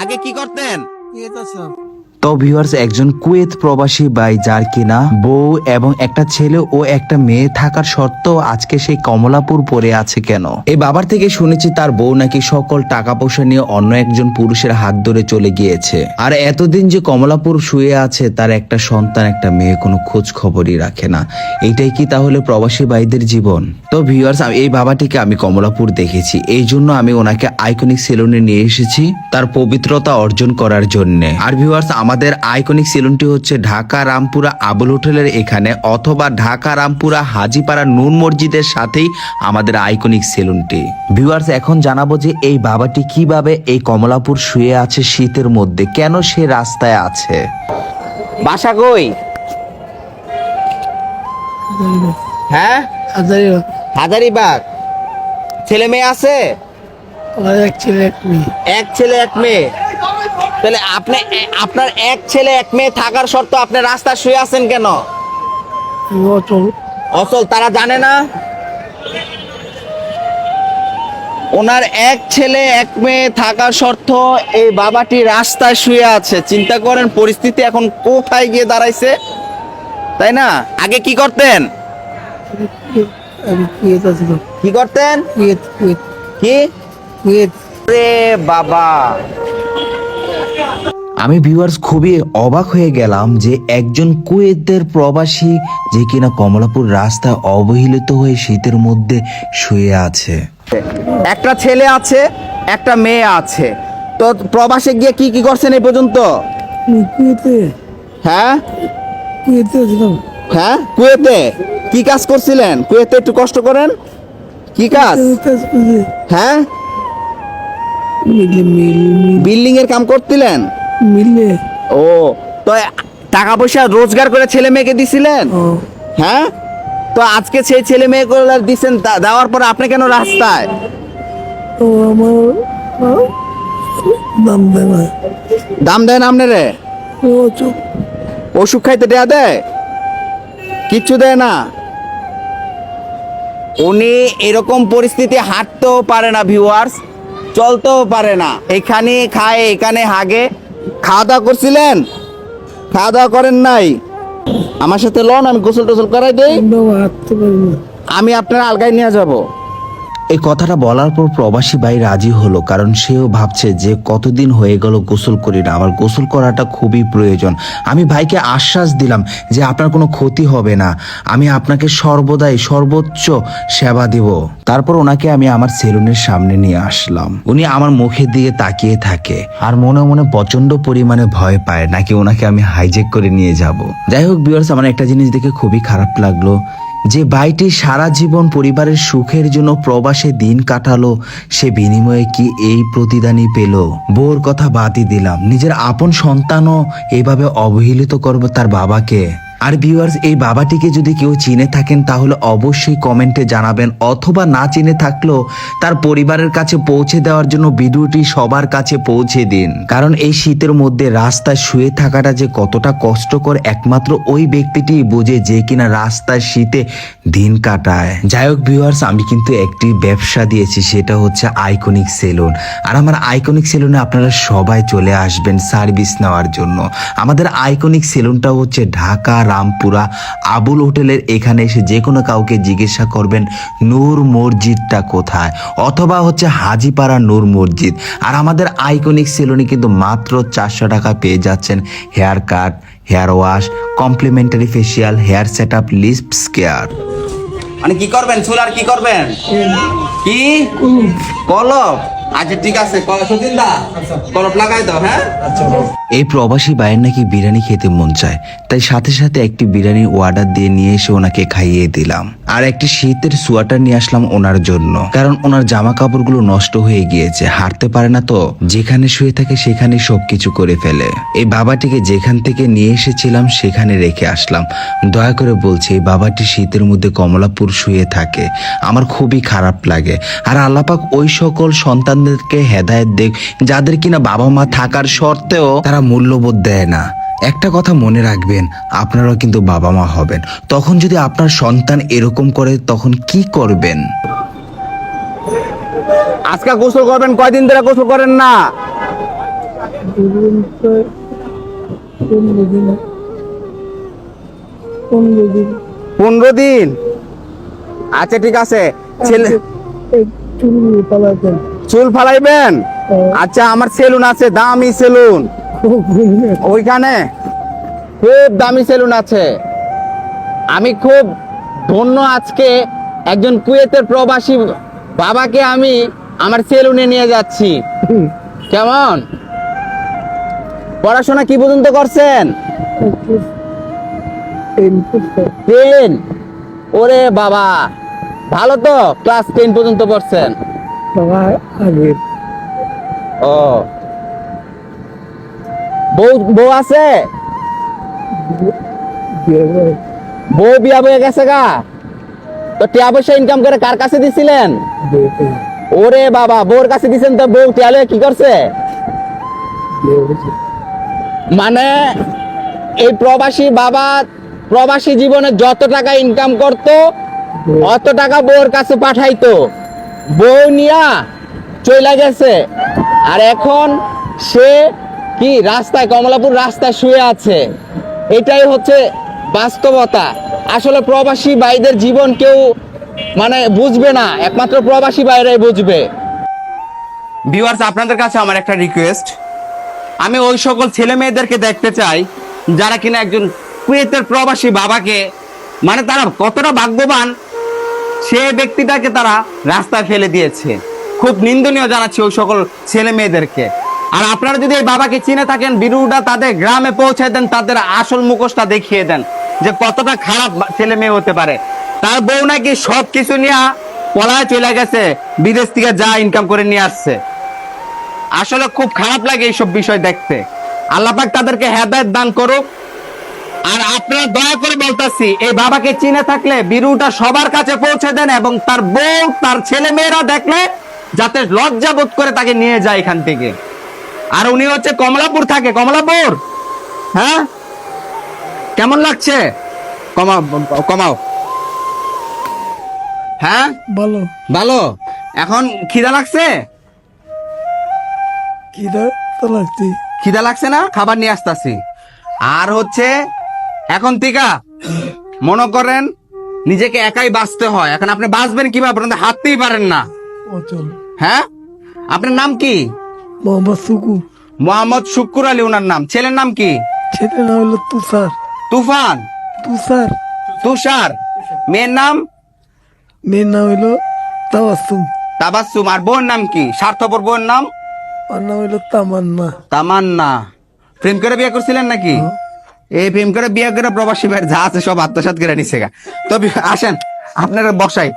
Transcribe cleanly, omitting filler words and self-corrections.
আগে কি করতেন? তো ভিউয়ার্স, একজন কুয়েত প্রবাসী ভাই যার কিনা বউ এবং একটা ছেলে ও একটা মেয়ে থাকার সত্ত্বেও আজকে সেই কমলাপুর পড়ে আছে কেন? এই বাবার থেকে শুনেছি তার বউ নাকি সকল টাকা পয়সা নিয়ে অন্য একজন পুরুষের হাত ধরে চলে গিয়েছে। আর এতদিন যে কমলাপুর শুয়ে আছে তার একটা সন্তান একটা মেয়ে কোনো খোঁজ খবরই রাখে না। এইটাই কি তাহলে প্রবাসী ভাইদের জীবন? তো ভিউয়ার্স, এই বাবাটিকে আমি কমলাপুর দেখেছি, এই জন্য আমি ওনাকে আইকনিক সেলুনে নিয়ে এসেছি তার পবিত্রতা অর্জন করার জন্য। আর ভিউয়ার্স, আমাদের আইকনিক সেলুনটি হচ্ছে ঢাকা রামপুরা আবুল হোটেলের এখানে, অথবা ঢাকা রামপুরা হাজীপাড়া নূর মসজিদের সাথেই আমাদের আইকনিক সেলুনটি। ভিউয়ার্স, এখন জানাবো যে এই বাবাটি কিভাবে এই কমলাপুর শুয়ে আছে শীতের মধ্যে, কেন সে রাস্তায় আছে। বাসা কই? হ্যাঁ, হাজারীবাগ। ছেলে মেয়ে আছে? এক ছেলে এক মেয়ে। এক ছেলে এক মেয়ে। তাহলে আপনার এক ছেলে এক মেয়ে থাকার সত্ত্বেও আপনি রাস্তায় শুয়ে আছেন কেন? অচল। অচল তারা জানে না? ওনার এক ছেলে এক মেয়ে থাকার সত্ত্বেও এই বাবাটি রাস্তায় শুয়ে আছে। চিন্তা করেন পরিস্থিতি এখন কোথায় গিয়ে দাঁড়াইছে, তাই না? আগে কি করতেন? আমি কুয়েত আছিলাম। কি করতেন? কুয়েত কুয়েত কি? কুয়েত। রে বাবা, আমি ভিউয়ার্স খুবই অবাক হয়ে গেলাম যে একজন কুয়েতের প্রবাসী যে কিনা কমলাপুর রাস্তায় অবহেলিত হয়ে শীতের মধ্যে শুয়ে আছে। একটা ছেলে আছে একটা মেয়ে আছে, তো প্রবাসে গিয়ে কি কি করছেন এই পর্যন্ত? আমি কুয়েতে হ্যাঁ কুয়েতে আছিলাম। হ্যাঁ, কুয়েতে কি কাজ করছিলেন? কুয়েতে একটু কষ্ট করেন। কি কাজ? কাজ করছি। হ্যাঁ, মিলে বিল্ডিং এর কাম করছিলেন? মিলে। ও, তো টাকা পয়সা রোজগার করে ছেলে মেয়েকে দিছিলেন? ও হ্যাঁ, তো আজকে সেই ছেলে মেয়েগুলো দিচ্ছেন, দেওয়ার পরে আপনি কেন রাস্তায়? তো আমার দাম দেয় না। দাম দেন আপনারে? ও চুপ। ওষুধ খাইতে দেয়া দেয়? কিচ্ছু দেয় না। উনি এরকম পরিস্থিতি হাঁটতেও পারে না ভিউয়ার্স, চলতেও পারে না, এখানে খায় এখানে হাগে। খাওয়া দাওয়া করছিলেন? খাওয়া দাওয়া করেন নাই? আমার সাথে লন, আমি গোসল টোসল করাই দেই, বাবা হাঁটতে পারি না। আমি আপনার আলগায় নিয়ে যাব। এই কথাটা বলার পর প্রবাসী ভাই রাজি হলো, কারণ সেও ভাবছে যে কতদিন হয়ে গেল গোসল করি না, আমার গোসল করাটা খুবই প্রয়োজন। আমি ভাইকে আশ্বাস দিলাম যে আপনার কোনো ক্ষতি হবে না, আমি আপনাকে সর্বদাই সর্বোচ্চ সেবা দিব। তারপর ওনাকে আমি আমার সেলুনের সামনে নিয়ে আসলাম। উনি আমার মুখের দিকে তাকিয়ে থাকে আর মনে মনে প্রচন্ড পরিমাণে ভয় পায় নাকি ওনাকে আমি হাইজ্যাক করে নিয়ে যাব। যাই হোক ভিউয়ার্স, আমার একটা জিনিস দেখে খুবই খারাপ লাগলো যে ভাইটি সারা জীবন পরিবারের সুখের জন্য প্রবাসে দিন কাটালো, সে বিনিময়ে কি এই প্রতিদানই পেল? বউর কথা বাদই দিলাম, নিজের আপন সন্তানও এভাবে অবহেলিত করবে তার বাবাকে। আর ভিউয়ার্স, এই বাবাটিকে যদি কেউ চিনে থাকেন তাহলে অবশ্যই কমেন্টে জানাবেন, অথবা না চিনে থাকলেও তার পরিবারের কাছে পৌঁছে দেওয়ার জন্য ভিডিওটি সবার কাছে পৌঁছে দিন। কারণ এই শীতের মধ্যে রাস্তায় শুয়ে থাকাটা যে কতটা কষ্টকর একমাত্র ওই ব্যক্তিটি বোঝে যে কিনা রাস্তায় শীতে দিন কাটায়। যাই হোক ভিউয়ার্স, আমি কিন্তু একটি ব্যবসা দিয়েছি, সেটা হচ্ছে আইকনিক সেলুন। আর আমার আইকনিক সেলুনে আপনারা সবাই চলে আসবেন সার্ভিস নেওয়ার জন্য। আমাদের আইকনিক সেলুনটা হচ্ছে ঢাকা রামপুরা আবুল হোটেলের এখানে এসে যে কোনো কাউকে জিজ্ঞাসা করবেন নূর মসজিদটা কোথায়, অথবা হচ্ছে হাজীপাড়া নূর মসজিদ। আর আমাদের আইকনিক সেলুনে কিন্তু মাত্র 400 টাকা পেয়ে যাচ্ছেন hair cut, hair wash, complimentary facial, hair set up, lips care. মানে কি করবেন? চুল আর কি করবেন? কি কলপ? আচ্ছা ঠিক আছে, সতীন্দা কলপ লাগাই দাও। হ্যাঁ, এই প্রবাসী ভাইয়ের নাকি বিরিয়ানি খেতে মন চায়, তাই সাথে সাথে একটি বিরিয়ানি অর্ডার দিয়ে নিয়ে এসে ওনাকে খাইয়ে দিলাম। আর একটি শীতের সোয়াটার নিয়ে আসলাম ওনার জন্য, কারণ ওনার জামা কাপড়গুলো নষ্ট হয়ে গিয়েছে, হাঁটতে পারে না, তো যেখানে শুয়ে থাকে সেখানে সবকিছু করে ফেলে। এই বাবাটিকে যেখান থেকে নিয়ে এসেছিলাম সেখানে রেখে আসলাম। দয়া করে বলছি, এই বাবাটি শীতের মধ্যে কমলাপুর শুয়ে থাকে, আমার খুবই খারাপ লাগে। আর আল্লাপাক ওই সকল সন্তানদেরকে হেদায়েত দেখ যাদের কিনা বাবা মা থাকার সত্ত্বেও তারা মূল্যবোধ দেয় না। একটা কথা মনে রাখবেন, আপনারাও কিন্তু বাবা মা হবেন, তখন যদি আপনার সন্তান এরকম করে তখন কি করবেন? আজকে গোসল করবেন, কয়দিন ধরে গোসল করেন না? দুদিন প্রায় 15 দিন 15 দিন 15 দিন। আচ্ছা ঠিক আছে, ছেলে এই চুল পালাতেন চুল ফালাইবেন? আচ্ছা, আমার সেলুন আছে, দামি সেলুন, ওইখানে খুব দামি সেলুন আছে। আমি খুব ধন্য আজকে একজন কুয়েতের প্রবাসী বাবাকে আমি আমার সেলুনে নিয়ে যাচ্ছি। কেমন? পড়াশোনা কি পর্যন্ত করছেন? 10। ওরে বাবা, ভালো তো, ক্লাস 10 পর্যন্ত পড়ছেন। বাবা আগে ও, বউ বউ আছে? বিয়ে করে বউ বিয়া বয়ে গেছে গা? তো টিয়া পয়সা ইনকাম করে কার কাছে দিছিলেন? বিয়ে করে ওরে বাবা, বউর কাছে দিছেন, তো বউ টিয়া লয়ে কি করছে? বিয়ে হয়েছে। মানে এই প্রবাসী বাবা প্রবাসী জীবনে যত টাকা ইনকাম করত অত টাকা বউর কাছে পাঠাইতো, বউ নিয়া চলে গেছে। আর এখন সে কি রাস্তায়, কমলাপুর রাস্তায় শুয়ে আছে। এটাই হচ্ছে বাস্তবতা। আসলে প্রবাসী ভাইদের জীবন কেউ মানে বুঝবে না, একমাত্র প্রবাসী ভাইরাই বুঝবে। ভিউয়ার্স, আপনাদের কাছে আমার একটা রিকোয়েস্ট, আমি ওই সকল ছেলে মেয়েদেরকে দেখতে চাই যারা কিনা একজন কুয়েতের প্রবাসী বাবাকে, মানে তারা কতটা ভাগ্যবান, সে ব্যক্তিটাকে তারা রাস্তায় ফেলে দিয়েছে। খুব নিন্দনীয় জানাচ্ছি ওই সকল ছেলে মেয়েদেরকে। আর আপনারা যদি এই বাবাকে চিনে থাকেন, ভিডিওটা তাদের গ্রামে পৌঁছে দেন, তাদের আসল মুখোশটা দেখিয়ে দেন যে কতটা খারাপ ছেলে মেয়ে হতে পারে। তার বউ নাকি সব কিছু নিয়ে পলায় চলে গেছে, বিদেশ থেকে যা ইনকাম করে নিয়ে আসছে। আসলে খুব খারাপ লাগে এইসব বিষয় দেখতে। আল্লাহ পাক তাদেরকে হেদায়েত দান করুক। আর আপনারা দয়া করে বলতাছি, এই বাবাকে চিনে থাকলে ভিডিওটা সবার কাছে পৌঁছে দেন, এবং তার বউ তার ছেলে মেয়েরা দেখলে যাতে লজ্জা বোধ করে তাকে নিয়ে যায় এখান থেকে। আর উনি হচ্ছে কমলাপুর থাকে, কমলাপুর। হ্যাঁ, কেমন লাগছে? কমাও কমাও। হ্যাঁ, ভালো ভালো। এখন খিদা লাগছে? খিদা তো লাগছে। খিদা লাগছে না? খাবার নিয়ে আসতেছি। আর হচ্ছে এখন থেকে মনে করেন নিজেকে একাই বাঁচতে হয়। এখন আপনি বাঁচবেন কিভাবে? আপনাদের হাঁটতেই পারেন না। অচল হ্যাঁ, আপনার নাম কি? মোহাম্মদ সুকু, মোহাম্মদ শুক্কুর আলী ওনার নাম। ছেলের নাম কি? ছেলের নাম হলো তুষার। তুফান, তুষার। তুষার। মেয়ের নাম? মেয়ের নাম হলো তাবাসুম। তাবাসসুম। আর বোন নাম কি? স্বার্থপর বোন নাম? ওর নাম হলো তামান্না। তামান্না। প্রেম করে বিয়ে করছিলেন নাকি? এই প্রেম করে বিয়ে করে প্রবাসী ভাইয়ের যা আছে সব আত্মসাৎ করে নিছে গা। তবে আসেন, আপনারা বসাই।